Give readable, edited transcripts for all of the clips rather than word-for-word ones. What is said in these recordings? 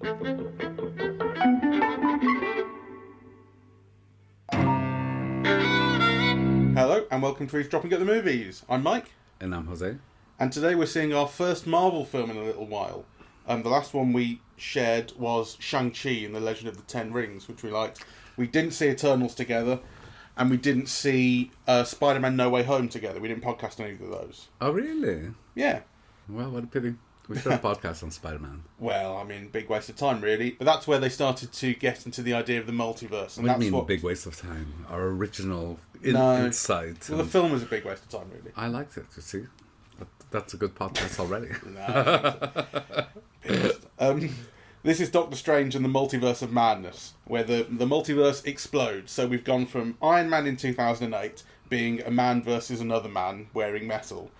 Hello and welcome to Eavesdropping at the Movies. I'm Mike. And I'm Jose. And today we're seeing our first Marvel film in a little while. The last one we shared was Shang-Chi and the Legend of the Ten Rings, which we liked. We didn't see Eternals together, and we didn't see Spider-Man No Way Home together. We didn't podcast on either of those. Oh, really? Yeah. Well, what a pity. We should have a podcast on Spider-Man. Well, I mean, big waste of time, really. But that's where they started to get into the idea of the multiverse. And What do that's you mean, big waste of time? Our original insight. Well, the film was a big waste of time, really. I liked it, you see. That's a good podcast already. This is Doctor Strange and the Multiverse of Madness, where the multiverse explodes. So we've gone from Iron Man in 2008 being a man versus another man wearing metal,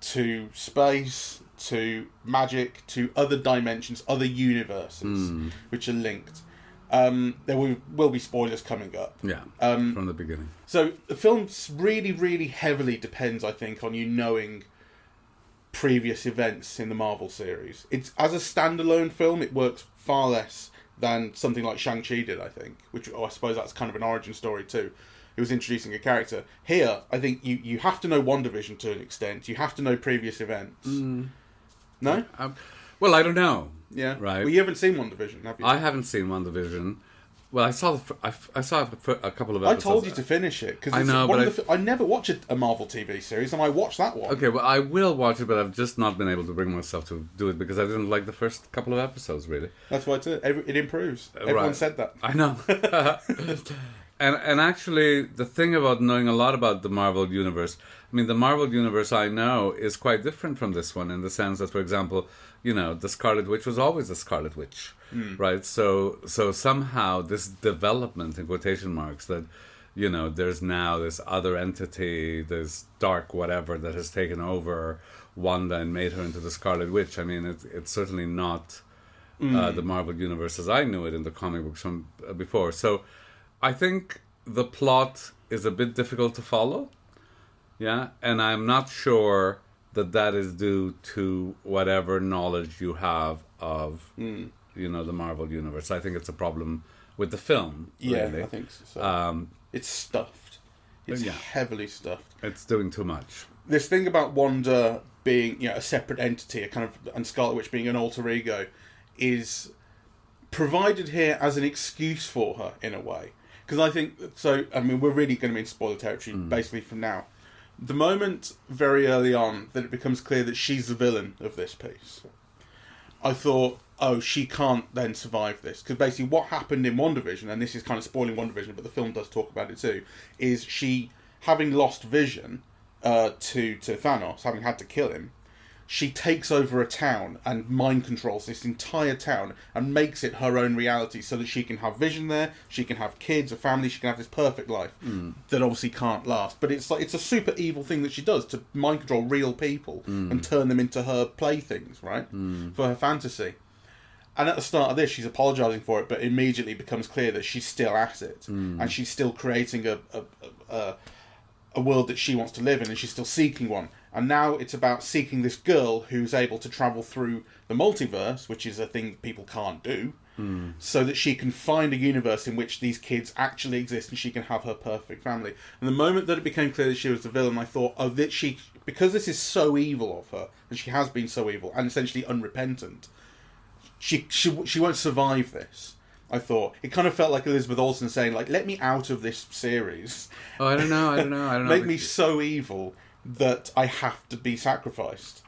to space, to magic, to other dimensions, other universes, which are linked. There will be spoilers coming up. Yeah, from the beginning. So the film really, really heavily depends, I think, on you knowing previous events in the Marvel series. It's as a standalone film, it works far less than something like Shang-Chi did, I think, which I suppose that's kind of an origin story too. It was introducing a character. Here, I think you have to know WandaVision to an extent. You have to know previous events. No? Well, I don't know. Yeah. Right. Well, you haven't seen WandaVision, have you? I haven't seen WandaVision. Well, I saw a couple of episodes. I told you to finish it because I know, but I never watch a Marvel TV series, and I watched that one. Okay, well, I will watch it, but I've just not been able to bring myself to do it because I didn't like the first couple of episodes, really. That's why it improves. Everyone said that. I know. And actually, the thing about knowing a lot about the Marvel Universe, I mean, the Marvel Universe I know is quite different from this one in the sense that, for example, the Scarlet Witch was always a Scarlet Witch, right? So somehow this development, in quotation marks, that, there's now this other entity, this dark whatever that has taken over Wanda and made her into the Scarlet Witch. I mean, it's certainly not the Marvel Universe as I knew it in the comic books from before. So I think the plot is a bit difficult to follow, yeah, and I'm not sure that is due to whatever knowledge you have of, the Marvel Universe. I think it's a problem with the film, really. Yeah, I think so. It's stuffed. It's heavily stuffed. It's doing too much. This thing about Wanda being, a separate entity, and Scarlet Witch being an alter ego, is provided here as an excuse for her, in a way. Because I think, we're really going to be in spoiler territory, basically, from now. The moment, very early on, that it becomes clear that she's the villain of this piece, I thought, she can't then survive this. Because basically what happened in WandaVision, and this is kind of spoiling WandaVision, but the film does talk about it too, is she, having lost Vision to Thanos, having had to kill him, she takes over a town and mind controls this entire town and makes it her own reality so that she can have Vision there, she can have kids, a family, she can have this perfect life that obviously can't last. But it's a super evil thing that she does to mind control real people and turn them into her playthings, right? For her fantasy. And at the start of this, she's apologising for it, but immediately becomes clear that she's still at it. And she's still creating a world that she wants to live in, and she's still seeking one. And now it's about seeking this girl who's able to travel through the multiverse, which is a thing people can't do, so that she can find a universe in which these kids actually exist and she can have her perfect family. And the moment that it became clear that she was the villain, I thought, because this is so evil of her, and she has been so evil, and essentially unrepentant, she won't survive this. I thought it kind of felt like Elizabeth Olsen saying, let me out of this series. Oh, I don't know. Make me so evil that I have to be sacrificed.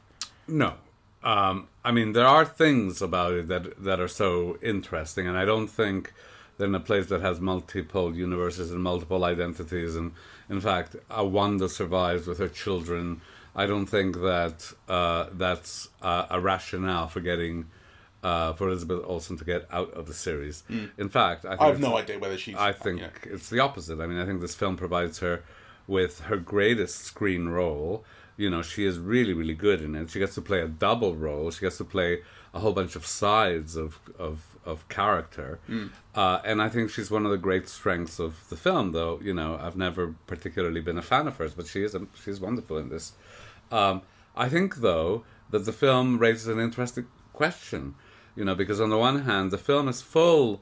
No. There are things about it that are so interesting, and I don't think that in a place that has multiple universes and multiple identities, and in fact, Wanda survives with her children, I don't think that that's a rationale for getting for Elizabeth Olsen to get out of the series. In fact, I have no idea whether she's... I think it's the opposite. I think this film provides her with her greatest screen role. She is really, really good in it. She gets to play a double role. She gets to play a whole bunch of sides of character. And I think she's one of the great strengths of the film, though, I've never particularly been a fan of hers, but she's wonderful in this. I think, though, that the film raises an interesting question. because on the one hand, the film is full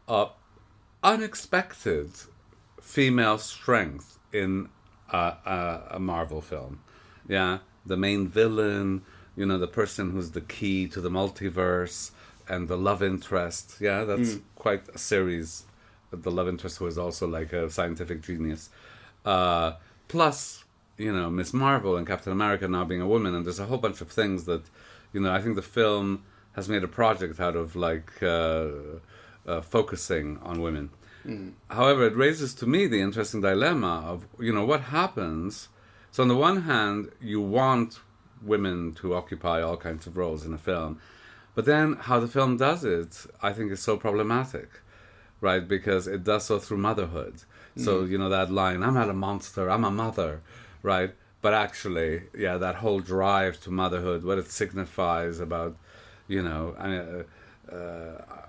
of unexpected female strength in a Marvel film. Yeah, the main villain, the person who's the key to the multiverse, and the love interest. Yeah, that's quite a series. The love interest who is also like a scientific genius. Plus, Miss Marvel and Captain America now being a woman, and there's a whole bunch of things that, I think the film has made a project out of like focusing on women. However, it raises to me the interesting dilemma of, what happens. So on the one hand, you want women to occupy all kinds of roles in a film, but then how the film does it, I think, is so problematic, right? Because it does so through motherhood. So, that line, I'm not a monster, I'm a mother, right? But actually, that whole drive to motherhood, what it signifies about,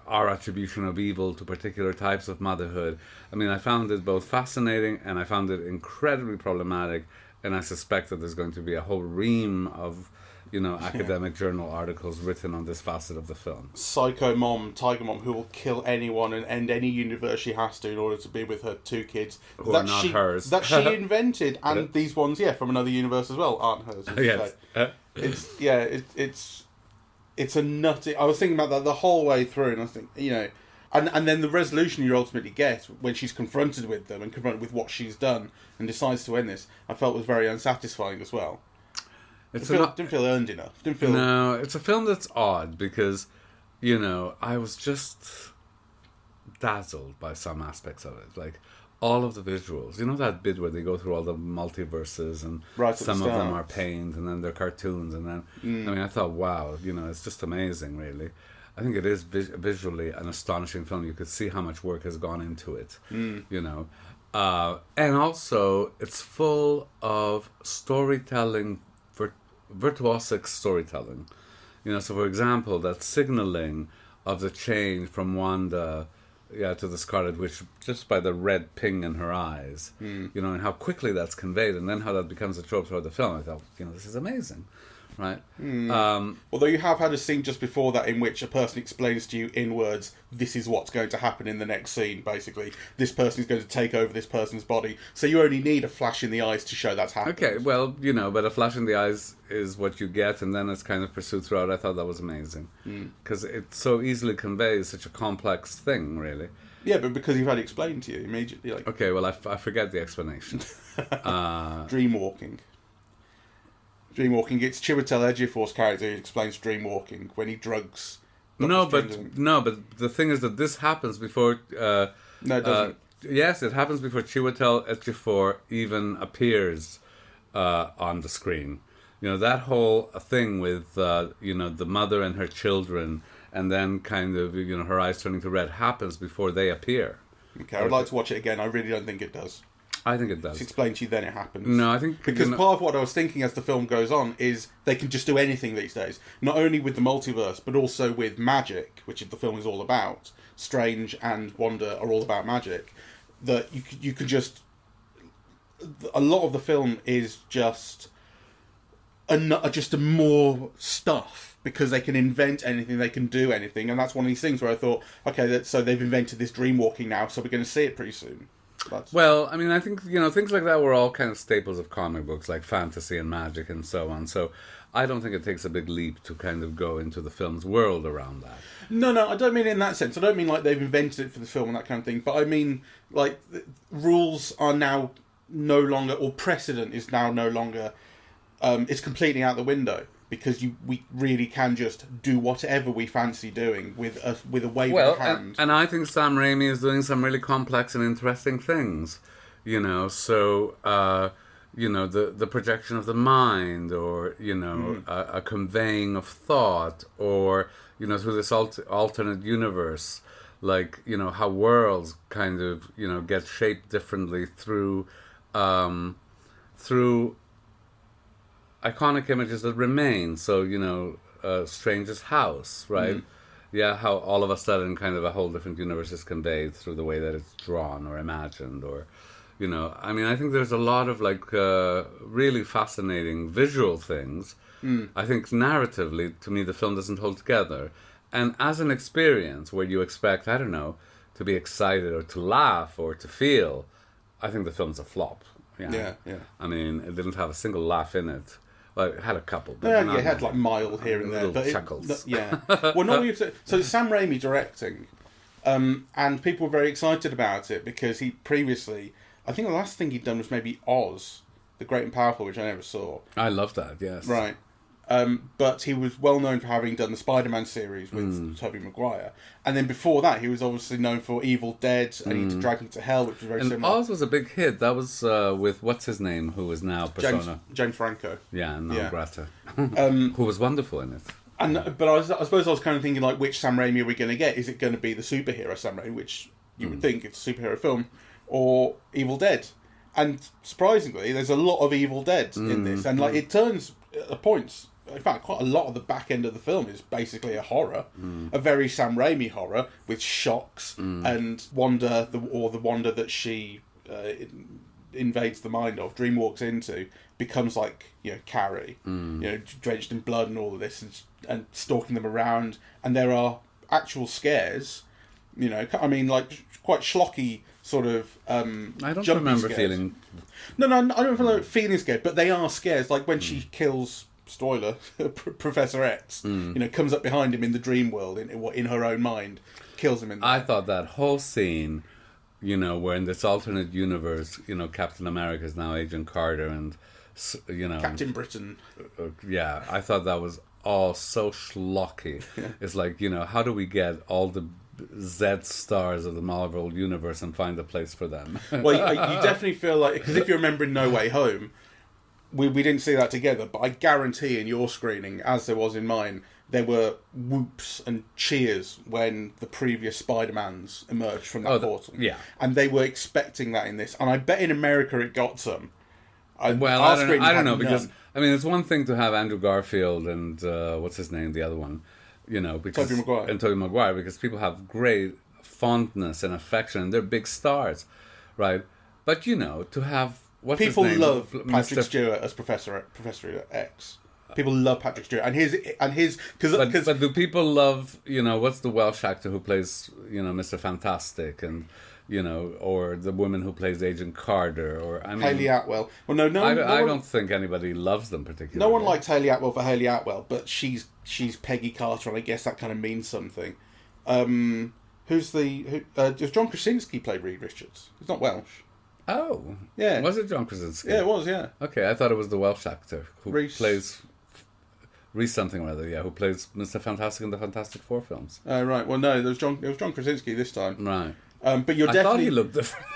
our attribution of evil to particular types of motherhood. I mean, I found it both fascinating and I found it incredibly problematic, and I suspect that there's going to be a whole ream of, academic journal articles written on this facet of the film. Psycho mom, tiger mom, who will kill anyone and end any universe she has to in order to be with her two kids. Who are not hers. That she invented, and these ones, from another universe as well, aren't hers. Yes. It's a nutty... I was thinking about that the whole way through, and I think, And then the resolution you ultimately get when she's confronted with them and confronted with what she's done and decides to end this, I felt was very unsatisfying as well. Didn't feel earned enough. No, it's a film that's odd because, I was just dazzled by some aspects of it. Like, all of the visuals. That bit where they go through all the multiverses and some of them are paint and then they're cartoons and then... I thought, wow, it's just amazing, really. I think it is visually an astonishing film. You could see how much work has gone into it, and also it's full of storytelling, virtuosic storytelling. So for example, that signaling of the change from Wanda, to the Scarlet Witch just by the red ping in her eyes, and how quickly that's conveyed, and then how that becomes a trope throughout the film. I thought, this is amazing. Right. Although you have had a scene just before that in which a person explains to you in words, this is what's going to happen in the next scene, basically. This person is going to take over this person's body. So you only need a flash in the eyes to show that's happening. Okay, well, but a flash in the eyes is what you get, and then it's kind of pursued throughout. I thought that was amazing. Because it so easily conveys such a complex thing, really. Yeah, but because you've had it explained to you immediately. Okay, well, I forget the explanation. Dreamwalking. It's Chiwetel Ejiofor's character who explains Dreamwalking when he drugs. But the thing is that this happens before. No, it doesn't. Yes, it happens before Chiwetel Ejiofor even appears on the screen. That whole thing with the mother and her children, and then kind of her eyes turning to red happens before they appear. Okay, I would like to watch it again. I really don't think it does. I think it does. It's explained to you, then it happens. No, I think... Because part of what I was thinking as the film goes on is they can just do anything these days. Not only with the multiverse, but also with magic, which the film is all about. Strange and Wanda are all about magic. That you could just... A lot of the film is just more stuff, because they can invent anything, they can do anything, and that's one of these things where I thought, okay, so they've invented this Dreamwalking now, so we're going to see it pretty soon. Well, I think, things like that were all kind of staples of comic books, like fantasy and magic and so on. So I don't think it takes a big leap to kind of go into the film's world around that. No, I don't mean in that sense. I don't mean like they've invented it for the film and that kind of thing. But I mean, like, rules are now no longer, or precedent is now no longer, it's completely out the window. Because we really can just do whatever we fancy doing with a wave of the hand. And I think Sam Raimi is doing some really complex and interesting things. So the projection of the mind, or a conveying of thought, or through this alternate universe, like how worlds kind of get shaped differently through iconic images that remain. So, Strange's house, right? Yeah, how all of a sudden kind of a whole different universe is conveyed through the way that it's drawn or imagined, or, I think there's a lot of, really fascinating visual things. I think narratively, to me, the film doesn't hold together. And as an experience where you expect, I don't know, to be excited or to laugh or to feel, I think the film's a flop. Yeah. I mean, it didn't have a single laugh in it. Well, it had a couple. But Yeah, it had like mild here and there. Little chuckles. Well, not really. So it's Sam Raimi directing, and people were very excited about it because he previously, I think the last thing he'd done was maybe Oz, the Great and Powerful, which I never saw. I love that, yes. Right. But he was well known for having done the Spider-Man series with Tobey Maguire. And then before that, he was obviously known for Evil Dead and He Dragged Me to Hell, which was very similar. Oz was a big hit. That was with, what's his name, who is now Persona? James Franco. Yeah, Grata. Who was wonderful in it. But I suppose I was kind of thinking, like, which Sam Raimi are we going to get? Is it going to be the superhero Sam Raimi, which you would think it's a superhero film, or Evil Dead? And surprisingly, there's a lot of Evil Dead in this. And, like, it turns at points... In fact, quite a lot of the back end of the film is basically a horror, a very Sam Raimi horror with shocks and wonder, the wonder that she invades the mind of, dreamwalks into, becomes like, Carrie, drenched in blood and all of this, and stalking them around. And there are actual scares, I mean, like quite schlocky sort of. I don't remember scares. Feeling. No, I don't remember feeling scared, but they are scares. Like when she kills. Spoiler, Professor X, comes up behind him in the dream world, in her own mind, kills him in there. I thought that whole scene, where in this alternate universe, Captain America is now Agent Carter and, Captain Britain. I thought that was all so schlocky. Yeah. It's like, how do we get all the Z stars of the Marvel universe and find a place for them? Well, you definitely feel like, because if you remember in No Way Home, we didn't see that together, but I guarantee in your screening, as there was in mine, there were whoops and cheers when the previous Spider-Mans emerged from that portal. Yeah. And they were expecting that in this. And I bet in America it got some. I don't know, because, I mean, it's one thing to have Andrew Garfield and, what's his name, the other one, because... Tobey Maguire, because people have great fondness and affection, and they're big stars, right? But, to have... People love Patrick Stewart as Professor X. People love Patrick Stewart, and his but do people love what's the Welsh actor who plays Mr. Fantastic and or the woman who plays Agent Carter or Hayley Atwell? Well, no, I don't think anybody loves them particularly. No one likes Hayley Atwell for Hayley Atwell, but she's Peggy Carter, and I guess that kind of means something. Does John Krasinski play Reed Richards? He's not Welsh. Oh. Yeah. Was it John Krasinski? Yeah, it was, yeah. Okay, I thought it was the Welsh actor who plays... Reese something or other, who plays Mr. Fantastic in the Fantastic Four films. Oh, right. Well, no, it was John Krasinski this time. Right. But you're I definitely... thought he looked different.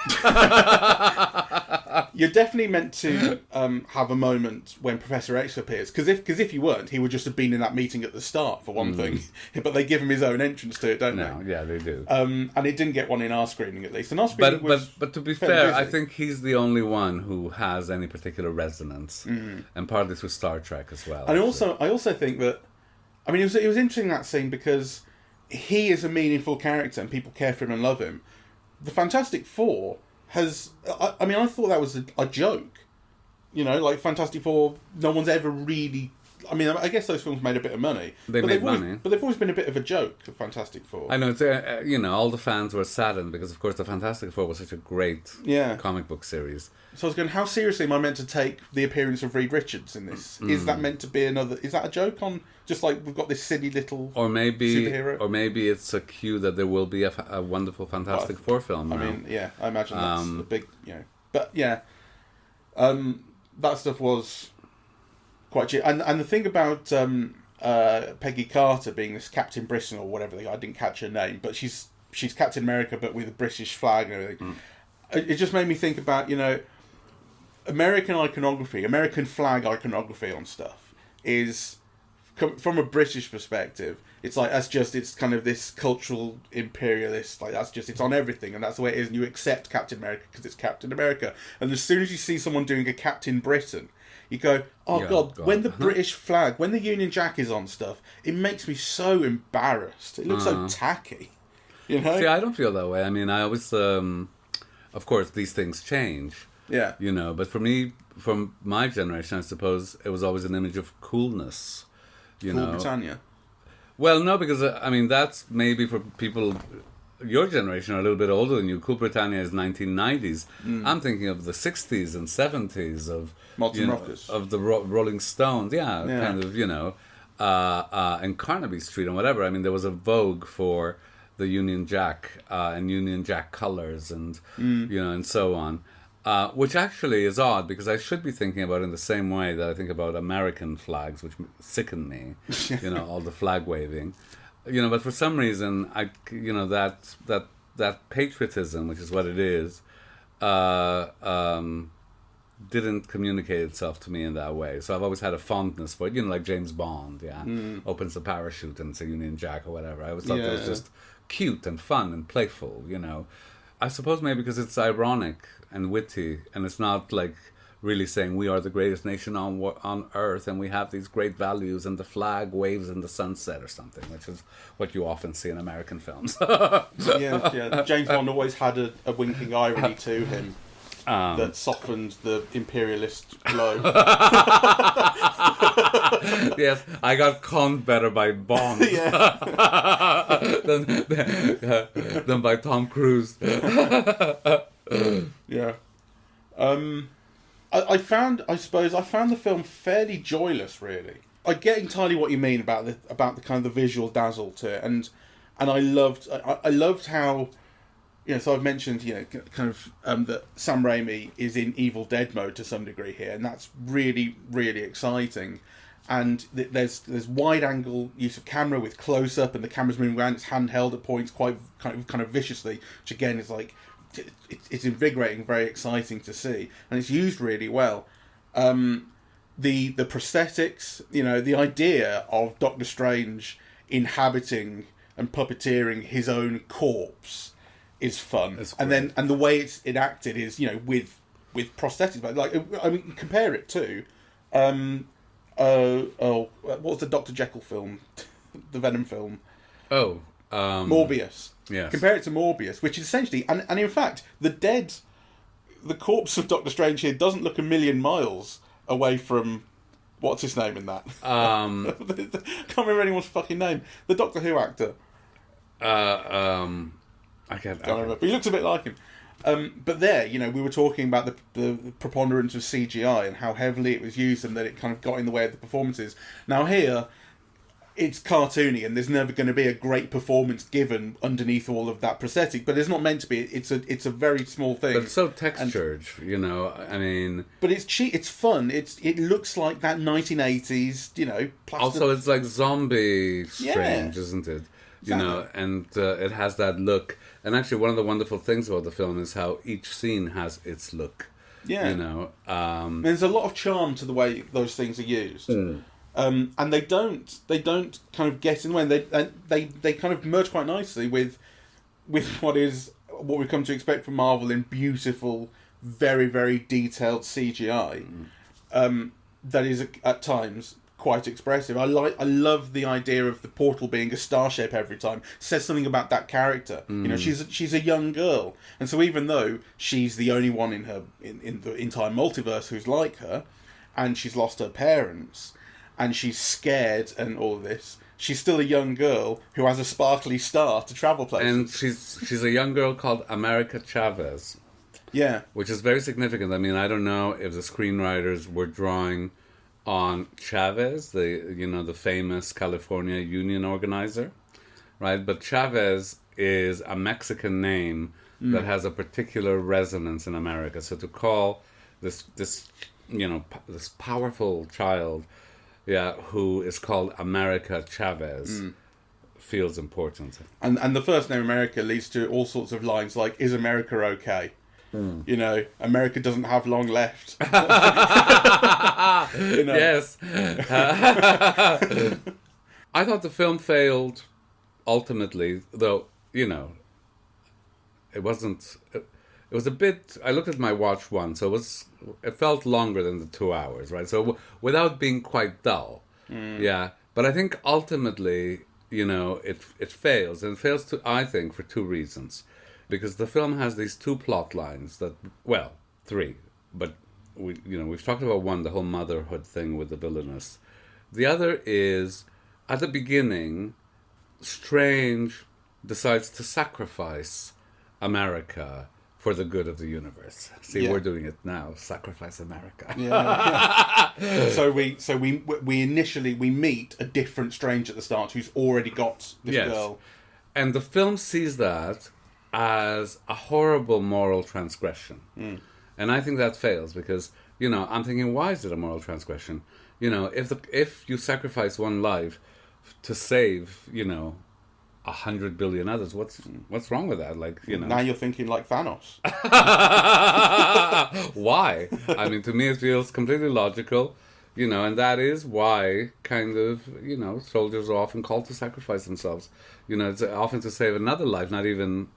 You're definitely meant to have a moment when Professor X appears. Because if you weren't, he would just have been in that meeting at the start, for one thing. But they give him his own entrance to it, don't they? No, yeah, they do. And it didn't get one in our screening, at least. And our screening but to be fair, I think he's the only one who has any particular resonance. And partly through Star Trek as well. And I also think that... I mean, it was interesting, that scene, because he is a meaningful character and people care for him and love him. The Fantastic Four has... I mean, I thought that was a joke. Like Fantastic Four, no one's ever really... I mean, I guess those films made a bit of money. They made money. But they've always been a bit of a joke, the Fantastic Four. I know, it's, all the fans were saddened because, of course, the Fantastic Four was such a great comic book series. So I was going, how seriously am I meant to take the appearance of Reed Richards in this? Is that meant to be is that a joke on, just like we've got this silly little superhero? Or maybe it's a cue that there will be a wonderful Fantastic Four film. I mean, yeah, I imagine that's a big, But yeah, that stuff was quite cheap. And the thing about Peggy Carter being this Captain Britain or whatever, I didn't catch her name, but she's Captain America but with a British flag and everything. It just made me think about, American iconography, American flag iconography on stuff is, from a British perspective, it's like, it's kind of this cultural imperialist, like it's on everything, and that's the way it is, and you accept Captain America because it's Captain America. And as soon as you see someone doing a Captain Britain, you go, oh God, when the British flag, when the Union Jack is on stuff, it makes me so embarrassed. It looks so tacky, See, I don't feel that way. I mean, I always, of course, these things change. Yeah. But for me, from my generation, I suppose, it was always an image of coolness. Cool Britannia. Well, no, because I mean that's maybe for people your generation are a little bit older than you. Cool Britannia is 1990s. I'm thinking of the 60s and 70s of Modern Rockers, of the Rolling Stones. Yeah, kind of and Carnaby Street and whatever. I mean, there was a vogue for the Union Jack and Union Jack colors and and so on. Which actually is odd because I should be thinking about it in the same way that I think about American flags, which sicken me. All the flag waving. But for some reason, that patriotism, which is what it is, didn't communicate itself to me in that way. So I've always had a fondness for it. Like James Bond, opens the parachute and it's a Union Jack or whatever. I always thought that was just cute and fun and playful. I suppose maybe because it's ironic and witty, and it's not like really saying we are the greatest nation on earth and we have these great values and the flag waves in the sunset or something, which is what you often see in American films. yeah. James Bond always had a winking irony to him that softened the imperialist glow. Yes, I got conned better by Bond than by Tom Cruise. Yeah. I found the film fairly joyless, really. I get entirely what you mean about the kind of the visual dazzle to it, and I loved how, so I've mentioned, kind of that Sam Raimi is in Evil Dead mode to some degree here, and that's really, really exciting. And there's wide angle use of camera with close up, and the camera's moving around. It's handheld at points, quite kind of viciously, which again is like. It's invigorating, very exciting to see, and it's used really well. The prosthetics, the idea of Doctor Strange inhabiting and puppeteering his own corpse is fun, and the way it's enacted is with prosthetics. But compare it to what was the Dr. Jekyll film, the Venom film? Morbius. Yes. Compare it to Morbius, which is essentially, and in fact, the corpse of Doctor Strange here doesn't look a million miles away from, what's his name in that? I can't remember anyone's fucking name. The Doctor Who actor. I can't remember, but he looks a bit like him. But there, we were talking about the preponderance of CGI and how heavily it was used and that it kind of got in the way of the performances. Now here, it's cartoony and there's never going to be a great performance given underneath all of that prosthetic, but it's not meant to be. It's a very small thing. But it's so textured, I mean. But it's cheap. It's fun. It looks like that 1980s, plastic. Also, it's like zombie strange, isn't it? Exactly. And it has that look. And actually, one of the wonderful things about the film is how each scene has its look. Yeah. There's a lot of charm to the way those things are used. And they don't kind of get in the way. They kind of merge quite nicely with what we've come to expect from Marvel in beautiful, very, very detailed CGI. That is at times quite expressive. I love the idea of the portal being a star shape every time. It says something about that character. She's a young girl, and so even though she's the only one in the entire multiverse who's like her, and she's lost her parents. And she's scared and all of this. She's still a young girl who has a sparkly star to travel places. And she's a young girl called America Chavez. Yeah. Which is very significant. I mean, I don't know if the screenwriters were drawing on Chavez, the famous California union organizer, right? But Chavez is a Mexican name that has a particular resonance in America. So to call this powerful child... who is called America Chavez, feels important. And the first name America leads to all sorts of lines like, is America okay? America doesn't have long left. Yes. I thought the film failed ultimately, though, it wasn't... It was a bit... I looked at my watch once, so it felt longer than the 2 hours, right? So without being quite dull. Yeah. But I think ultimately, it fails. And it fails, I think, for two reasons. Because the film has these two plot lines that... Well, three. But, we've talked about one, the whole motherhood thing with the villainess. The other is, at the beginning, Strange decides to sacrifice America for the good of the universe. See, Yeah. we're doing it now. Sacrifice America. Yeah. So we initially meet a different Strange at the start who's already got this Yes. girl. And the film sees that as a horrible moral transgression. And I think that fails because, I'm thinking, why is it a moral transgression? If you sacrifice one life to save, 100 billion others, what's wrong with that? Now you're thinking like Thanos. Why? I mean, to me, it feels completely logical, and that is why kind of, soldiers are often called to sacrifice themselves. It's often to save another life, not even,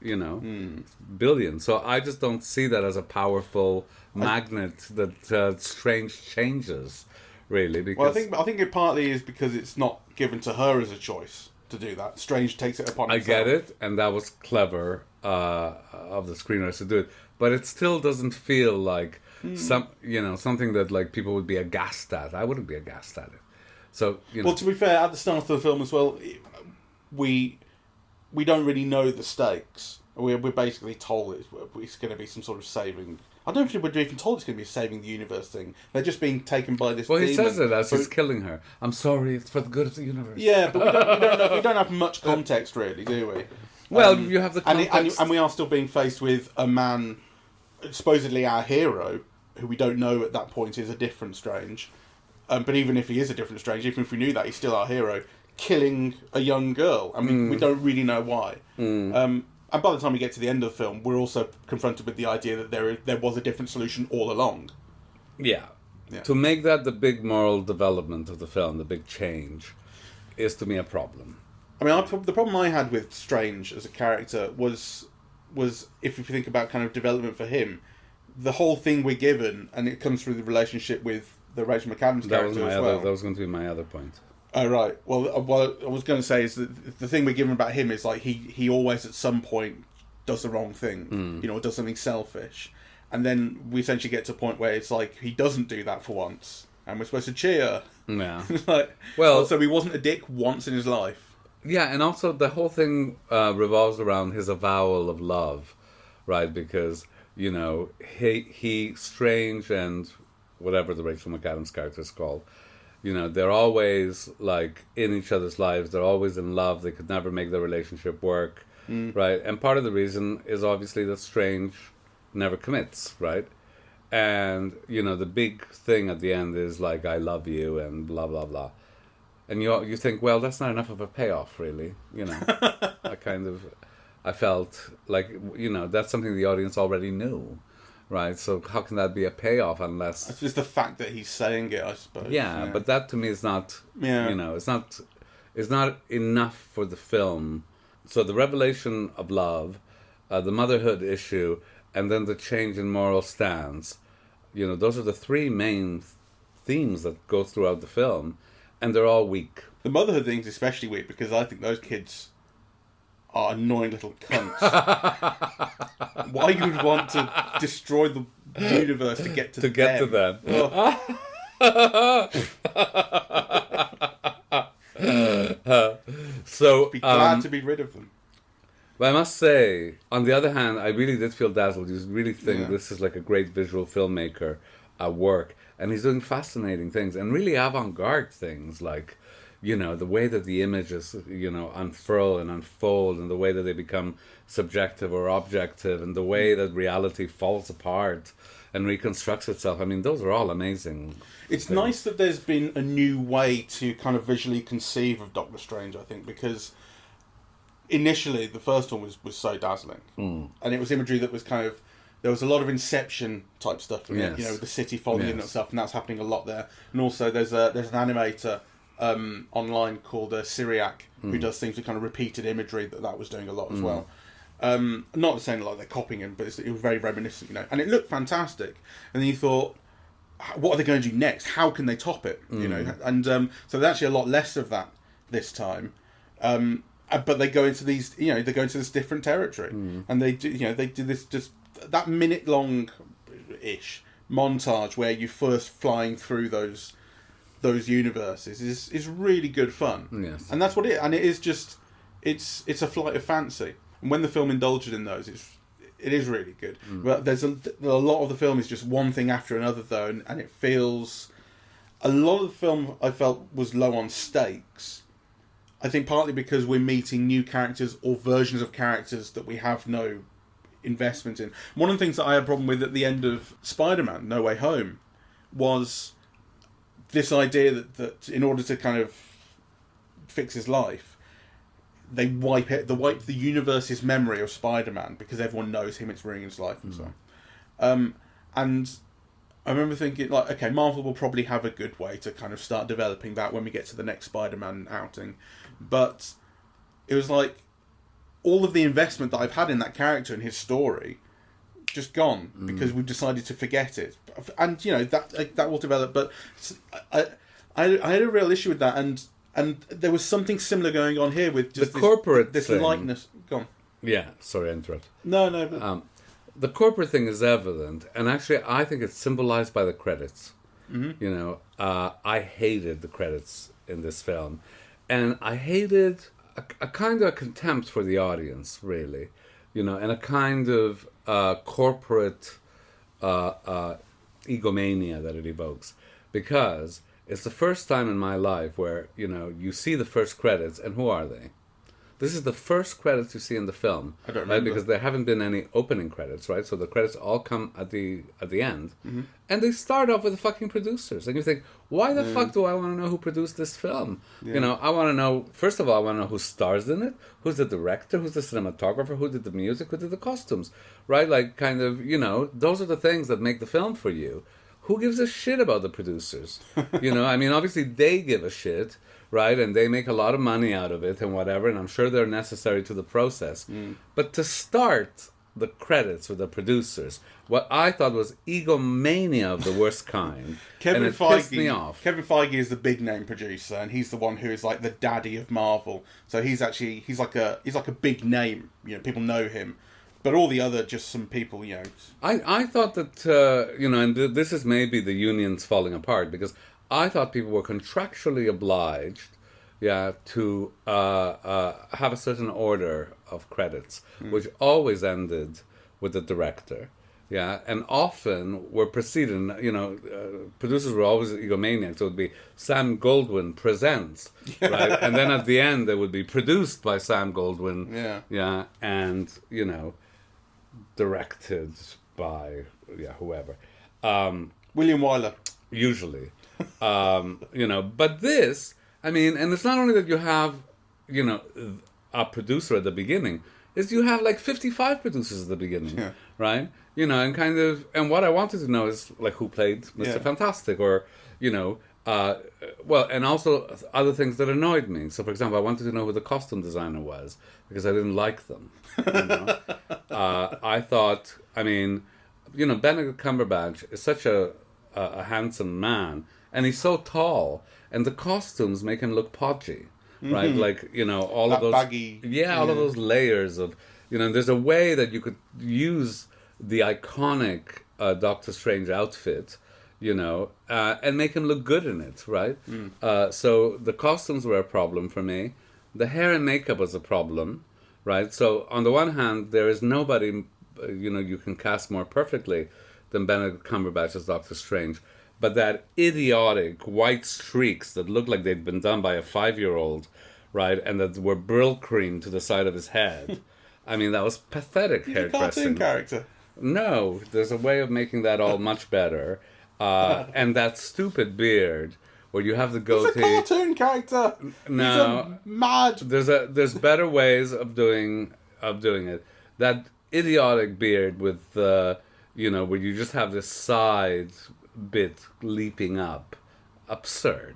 billions. So I just don't see that as a powerful magnet that Strange changes, really. Because I think it partly is because it's not given to her as a choice to do that. Strange takes it upon himself. I get it, and that was clever of the screenwriters to do it. But it still doesn't feel like something that like people would be aghast at. I wouldn't be aghast at it. So Well, to be fair, at the start of the film as well, we don't really know the stakes. We're basically told it's going to be some sort of saving. I don't think we're even told it's going to be a saving the universe thing. They're just being taken by this. Well, he demon. says it as he's killing her. I'm sorry, it's for the good of the universe. Yeah, but we don't have much context, really, do we? Well, you have the context. And we are still being faced with a man, supposedly our hero, who we don't know at that point is a different Strange. But even if he is a different Strange, even if we knew that, he's still our hero, killing a young girl. I mean, we don't really know why. And by the time we get to the end of the film, we're also confronted with the idea that there was a different solution all along. Yeah. To make that the big moral development of the film, the big change, is to me a problem. I mean, the problem I had with Strange as a character was if you think about kind of development for him, the whole thing we're given, and it comes through the relationship with the Rachel McAdams character as well. That was going to be my other point. Oh, right. Well, what I was going to say is that the thing we're given about him is like he always at some point does the wrong thing, or does something selfish. And then we essentially get to a point where it's like he doesn't do that for once, and we're supposed to cheer. Yeah. So he wasn't a dick once in his life. Yeah, and also the whole thing revolves around his avowal of love, right? Because, he Strange and whatever the Rachel McAdams character is called, they're always like in each other's lives. They're always in love. They could never make their relationship work, right? And part of the reason is obviously that Strange never commits, right? And the big thing at the end is like, I love you and blah blah blah. And you think, well, that's not enough of a payoff, really. I felt like that's something the audience already knew. Right, so how can that be a payoff unless... It's just the fact that he's saying it, I suppose. Yeah, but that to me is not... it's not enough for the film. So the revelation of love, the motherhood issue, and then the change in moral stance, those are the three main themes that go throughout the film, and they're all weak. The motherhood thing's especially weak because I think those kids are annoying little cunts. Why you would want to destroy the universe to get to them? So be glad to be rid of them. But I must say, on the other hand, I really did feel dazzled. You really think this is like a great visual filmmaker at work, and he's doing fascinating things and really avant-garde things, like the way that the images, unfurl and unfold, and the way that they become subjective or objective, and the way that reality falls apart and reconstructs itself. I mean, those are all amazing. It's nice that there's been a new way to kind of visually conceive of Doctor Strange, I think, because initially the first one was so dazzling. And it was imagery that was kind of... There was a lot of Inception type stuff in it, with the city folding in and stuff, and that's happening a lot there. And also there's an animator online called Syriac, who does things with kind of repeated imagery that was doing a lot as well. Not saying like they're copying him, but it was very reminiscent, and it looked fantastic. And then you thought, what are they going to do next? How can they top it? And so there's actually a lot less of that this time. But they go into these, they go into this different territory, and they do, they do this just that minute long ish montage where you first flying through those universes is really good fun. Yes. And that's what it is. And it is just it's a flight of fancy. And when the film indulges in those, it is really good. But there's a lot of the film is just one thing after another, though, and it feels... A lot of the film I felt was low on stakes. I think partly because we're meeting new characters or versions of characters that we have no investment in. One of the things that I had a problem with at the end of Spider-Man No Way Home was this idea that in order to kind of fix his life, they wipe the universe's memory of Spider-Man because everyone knows him, it's ruining his life and so on. And I remember thinking, like, okay, Marvel will probably have a good way to kind of start developing that when we get to the next Spider-Man outing. But it was like, all of the investment that I've had in that character and his story, just gone, because we've decided to forget it. And, you know, that will develop. But I had a real issue with that, and there was something similar going on here with just the corporate this thing. lightness. Gone. Yeah, sorry, I interrupt. No. But... the corporate thing is evident, and actually I think it's symbolized by the credits. You know, I hated the credits in this film, and I hated a kind of a contempt for the audience, really, you know, and a kind of corporate egomania that it evokes, because it's the first time in my life where, you know, you see the first credits, and who are they? This is the first credits you see in the film, I don't right? remember. Because there haven't been any opening credits, right? So the credits all come at the end, and they start off with the fucking producers, and you think, why the fuck do I want to know who produced this film? You know, I want to know, first of all, I want to know who stars in it, who's the director, who's the cinematographer, who did the music, who did the costumes, right? Like, kind of, you know, those are the things that make the film for you. Who gives a shit about the producers? You know, I mean, obviously they give a shit, right? And they make a lot of money out of it and whatever, and I'm sure they're necessary to the process. But to start the credits with the producers, what I thought was egomania of the worst kind, and it pissed me off. Kevin Feige is the big name producer, and he's the one who is like the daddy of Marvel. So he's like a big name. You know, people know him. But all the other, just some people, you know... I thought that, you know, and this is maybe the unions falling apart, because I thought people were contractually obliged, to have a certain order of credits, which always ended with the director, and often were preceded, you know, producers were always egomaniacs, so it would be Sam Goldwyn presents, right? And then at the end, they would be produced by Sam Goldwyn, and, you know... directed by whoever, William Wyler usually, you know. But this, I mean, and it's not only that you have, you know, a producer at the beginning, is you have like 55 producers at the beginning, right? You know, and kind of, and what I wanted to know is like who played Mr. Fantastic, or, you know, well, and also other things that annoyed me. So, for example, I wanted to know who the costume designer was, because I didn't like them. You know? I thought, I mean, you know, Benedict Cumberbatch is such a handsome man, and he's so tall, and the costumes make him look podgy, right? Like, you know, all that of those baggy, all of those layers of, you know, there's a way that you could use the iconic Doctor Strange outfit, you know, and make him look good in it, right? So the costumes were a problem for me. The hair and makeup was a problem, right? So on the one hand, there is nobody, you know, you can cast more perfectly than Benedict Cumberbatch as Doctor Strange. But that idiotic white streaks that looked like they'd been done by a 5-year-old, right? And that were Brill cream to the side of his head. I mean, that was pathetic hair dressing. Cartoon character. No, there's a way of making that all much better. And that stupid beard where you have the goatee. He's a cartoon character. No, he's mad. There's better ways of doing it. That idiotic beard with you know, where you just have this side bit leaping up, absurd.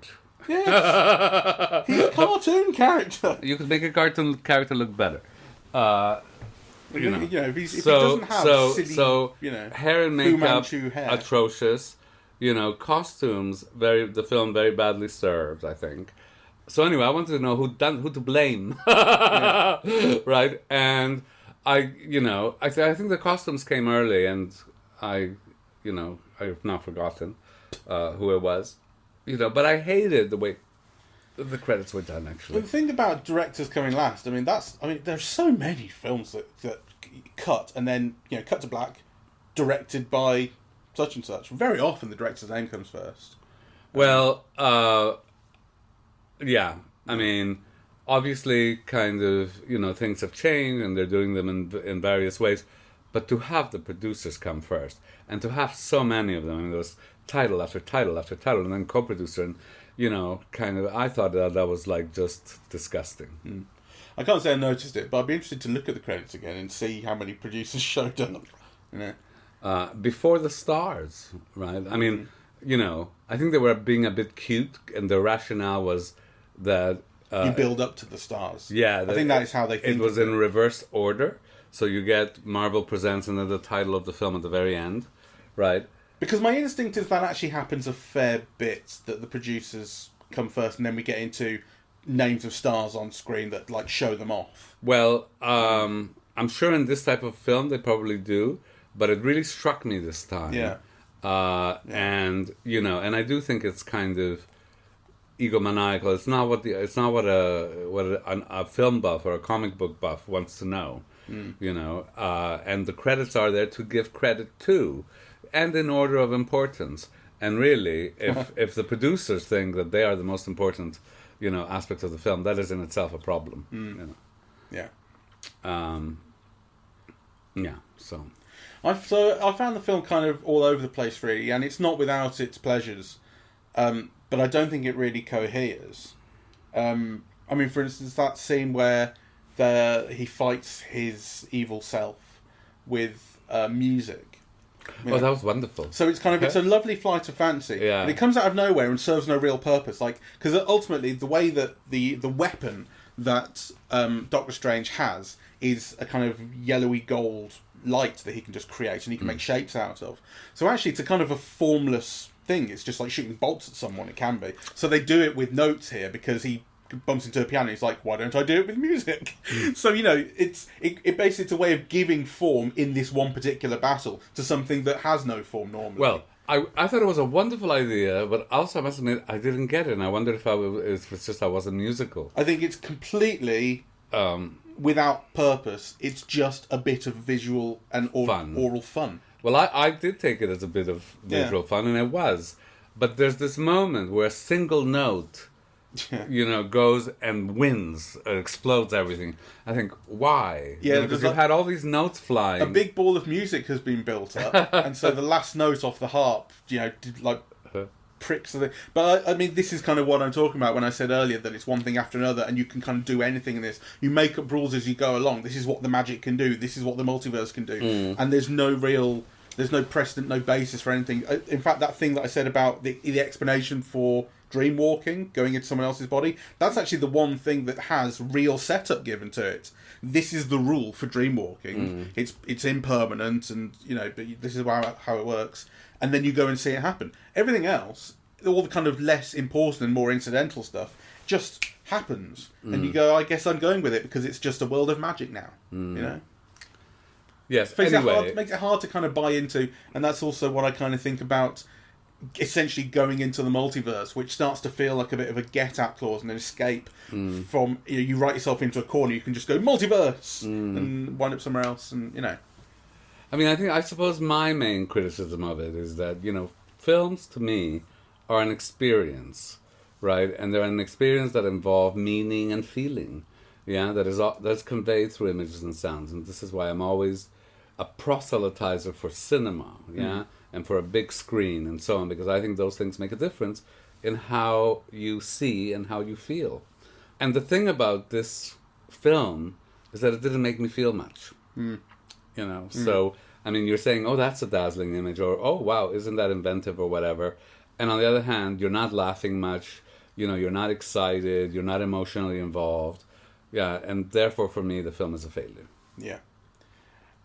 Yes. He's a cartoon character. You could make a cartoon character look better. You know, if he doesn't have silly, you know, hair and makeup atrocious. You know, costumes the film very badly served, I think. So anyway, I wanted to know who to blame, right? And I think the costumes came early, and I've now forgotten who it was, you know. But I hated the way The credits were done, actually. The thing about directors coming last, there's so many films that cut and then cut to black, directed by such and such. Very often the director's name comes first. Well, yeah. I mean, obviously, kind of, things have changed and they're doing them in various ways. But to have the producers come first, and to have so many of them, I mean, there was title after title after title, and then co-producer, and, I thought that was, like, just disgusting. Mm. I can't say I noticed it, but I'd be interested to look at the credits again and see how many producers showed up. Before the stars, right? I mean, I think they were being a bit cute, and the rationale was that... you build up to the stars. Yeah. I think that is how they think it was in reverse order. So you get Marvel Presents and then the title of the film at the very end, right? Because my instinct is that actually happens a fair bit, that the producers come first and then we get into names of stars on screen that like show them off. Well, I'm sure in this type of film they probably do, but it really struck me this time. Yeah. And and I do think it's kind of egomaniacal. It's not what a film buff or a comic book buff wants to know. And the credits are there to give credit to, and in order of importance. And really, if the producers think that they are the most important, aspect of the film, that is in itself a problem. Yeah. Yeah. So I found the film kind of all over the place, really, and it's not without its pleasures, but I don't think it really coheres. For instance, that scene where he fights his evil self with music. That was wonderful. So it's it's a lovely flight of fancy. Yeah. And it comes out of nowhere and serves no real purpose. Because ultimately, the way that the weapon that Doctor Strange has is a kind of yellowy gold light that he can just create and he can make shapes out of. So actually, it's a kind of a formless thing. It's just like shooting bolts at someone. It can be. So they do it with notes here because he bumps into a piano. He's like, why don't I do it with music? So it's basically it's a way of giving form in this one particular battle to something that has no form normally. Well, I thought it was a wonderful idea, but also I must admit I didn't get it. And I wonder if it's just I wasn't musical. I think it's completely without purpose. It's just a bit of visual and oral fun. Well, I did take it as a bit of visual fun, and it was. But there's this moment where a single note goes and wins, explodes everything. I think, why? Yeah, because you've had all these notes flying. A big ball of music has been built up, and so the last note off the harp, pricks the thing. But this is kind of what I'm talking about when I said earlier that it's one thing after another, and you can kind of do anything in this. You make up rules as you go along. This is what the magic can do. This is what the multiverse can do. And there's no precedent, no basis for anything. In fact, that thing that I said about the explanation for Dreamwalking, going into someone else's body, that's actually the one thing that has real setup given to it. This is the rule for Dreamwalking. It's impermanent, and but this is how it works. And then you go and see it happen. Everything else, all the kind of less important and more incidental stuff, just happens. And you go, I guess I'm going with it because it's just a world of magic now. Yes. Makes it hard to kind of buy into, and that's also what I kind of think about. Essentially going into the multiverse, which starts to feel like a bit of a get-out clause and an escape from... You write yourself into a corner, you can just go, multiverse! And wind up somewhere else, and, I suppose my main criticism of it is that, films, to me, are an experience, right? And they're an experience that involve meaning and feeling, that's conveyed through images and sounds. And this is why I'm always a proselytizer for cinema, and for a big screen and so on, because I think those things make a difference in how you see and how you feel. And the thing about this film is that it didn't make me feel much. So, you're saying, oh, that's a dazzling image, or, oh, wow, isn't that inventive, or whatever. And on the other hand, you're not laughing much, you're not excited, you're not emotionally involved. And therefore, for me, the film is a failure.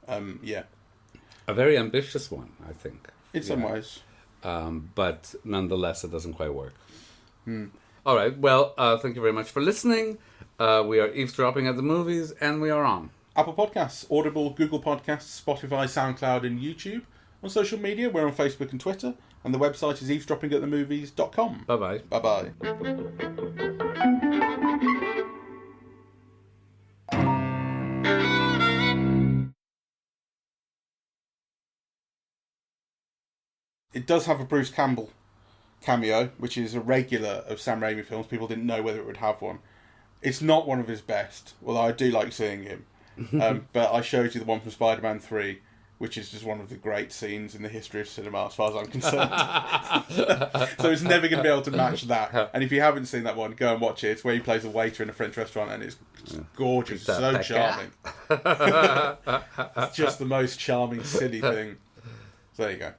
A very ambitious one, I think. In some ways. But nonetheless, it doesn't quite work. All right. Well, thank you very much for listening. We are eavesdropping at the movies, and we are on Apple Podcasts, Audible, Google Podcasts, Spotify, SoundCloud, and YouTube. On social media, we're on Facebook and Twitter. And the website is eavesdroppingatthemovies.com. Bye-bye. Bye-bye. It does have a Bruce Campbell cameo, which is a regular of Sam Raimi films. People didn't know whether it would have one. It's not one of his best, although I do like seeing him. But I showed you the one from Spider-Man 3, which is just one of the great scenes in the history of cinema, as far as I'm concerned. So it's never going to be able to match that. And if you haven't seen that one, go and watch it. It's where he plays a waiter in a French restaurant, and it's gorgeous, so charming. It's just the most charming, silly thing. So there you go.